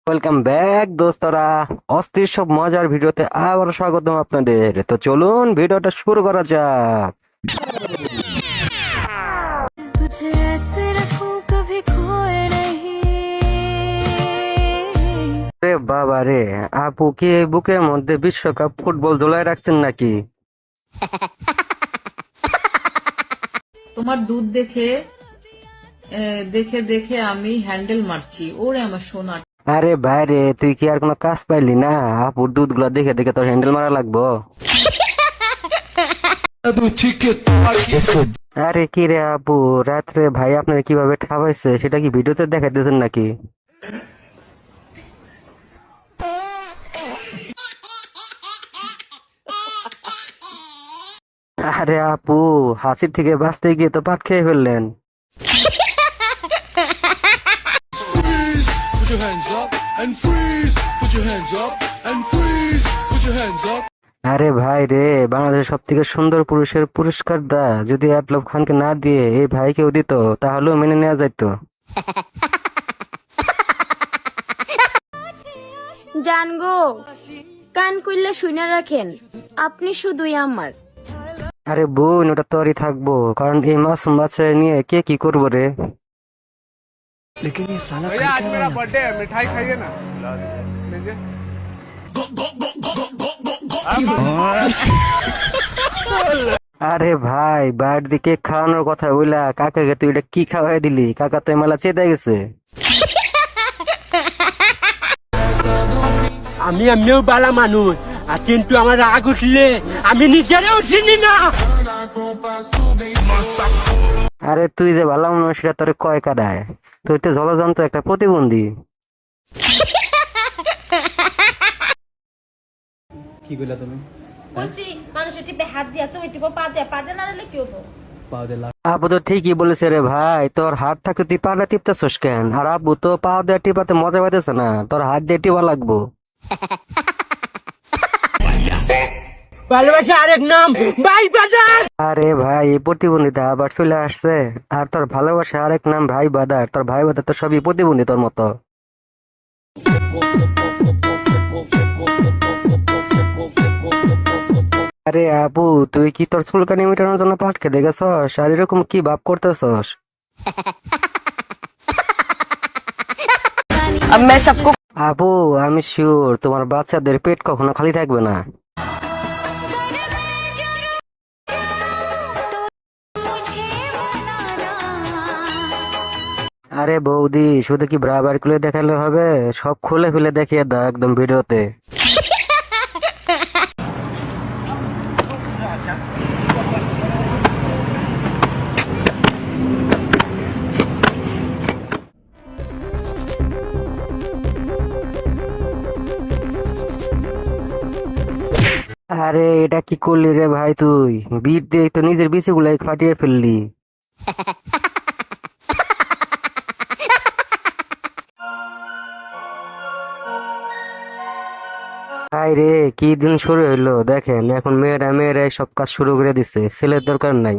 Welcome back দোস্তরা। অস্থির সব মজার ভিডিওতে আবার স্বাগতম আপনাদের। তো চলুন ভিডিওটা শুরু করা যাক। तुझे ऐसे रखूं कभी खोए नहीं। রে বাবা রে, আপু কি এই বুকের মধ্যে বিশ্বকাপ ফুটবল ঝোলায় রাখছেন নাকি? তোমার দুধ দেখে দেখে দেখে আমি হ্যান্ডেল মারছি। ওরে আমার সোনা। আরে ভাই রে, তুই কি আর কোনো কাজ পাইলি না? আপুর দুধগুলো দেখে দেখে তোর হ্যান্ডেল মারা লাগবো। আরে কি রে আপু, রাত্রে ভাই আপনার কিভাবে ঠাপাইছে সেটা কি ভিডিওতে দেখাইতেছেন নাকি? আরে আপু, হাসির থেকে বাঁচতে গিয়ে তো পাত খেয়ে ফেললেন। Put your hands up and freeze. Put your hands up and freeze. Put your hands up. আরে ভাই রে, বাংলাদেশের সব থেকে সুন্দর পুরুষের পুরস্কার দা যদি আটলব খানকে না দিয়ে এই ভাইকেও দিত তাহলেও মেনে নেওয়া যাইতো। জানগো, কান কইলে শুনে রাখেন, আপনি শুধুই আমার। আরে বোন, ওটা তোরই থাকবো, কারণ এই মাসুম বাচ্চা নিয়ে কে কি করবো রে। भैया आज मेरा बर्थडे है मिठाई खाइए ना लीजिए আরে ভাই, বাড়ির কেক খাওয়ানোর কথা বইলা কাকাকে তুই এটা কি খাওয়াই দিলি? কাকা তো মেলা চেতে গেছে। আমি এমনিও বালা মানুষ, আর কিন্তু আমার রাগ উঠলে আমি নিজেরাও চিনি না। আরে তুই যে ভালো মানুষ সেটা তোর কয় কাটায়, তুই তো জলজন্ত একটা প্রতিবন্ধী। বলছি মানুষের টিপে হাত দিয়া তুমি টিপো পা দিয়ে নাড়ালে কি হবো? আপু তো ঠিকই বলেছে রে ভাই, তোর হাত থাকতে তুই পাটা টিপতেছস কেন? আর আপু তো পা দিয়ে টিপাতে মজা পাইতেছে না, তোর হাত দিয়ে টিপা লাগবো। ভালোবাসা আরেক নাম ভাই বাজার। আরে ভাই, এই প্রতিবন্ধিতা আবার চলে আসছে। আর তোর ভালোবাসা আরেক নাম ভাই বাদার। তোর ভাই বাদার তো সবই প্রতিবন্ধী তোর মতো। আরে আপু, তুই কি তোর চুলকানি মেটানোর জন্য পাট খেতে গেছস? আর এরকম কি ভাব করতেছস? আপু, আমি শিওর তোমার বাচ্চাদের পেট কখনো খালি থাকবে না। আরে বৌদি, শুধু কি ব্রা বার খুলে দেখালে হবে? সব খুলে খুলে দেখিয়ে দাও একদম ভিডিওতে। আরে এটা কি করলি রে ভাই তুই? বিট দিয়ে তো নিজের বিচিগুলাই ফাটিয়ে ফেললি। হাই রে, কি দিন শুরু হইলো দেখেন। এখন মেয়েরা মেয়েরাই সব কাজ শুরু করে দিছে, ছেলের দরকার নাই।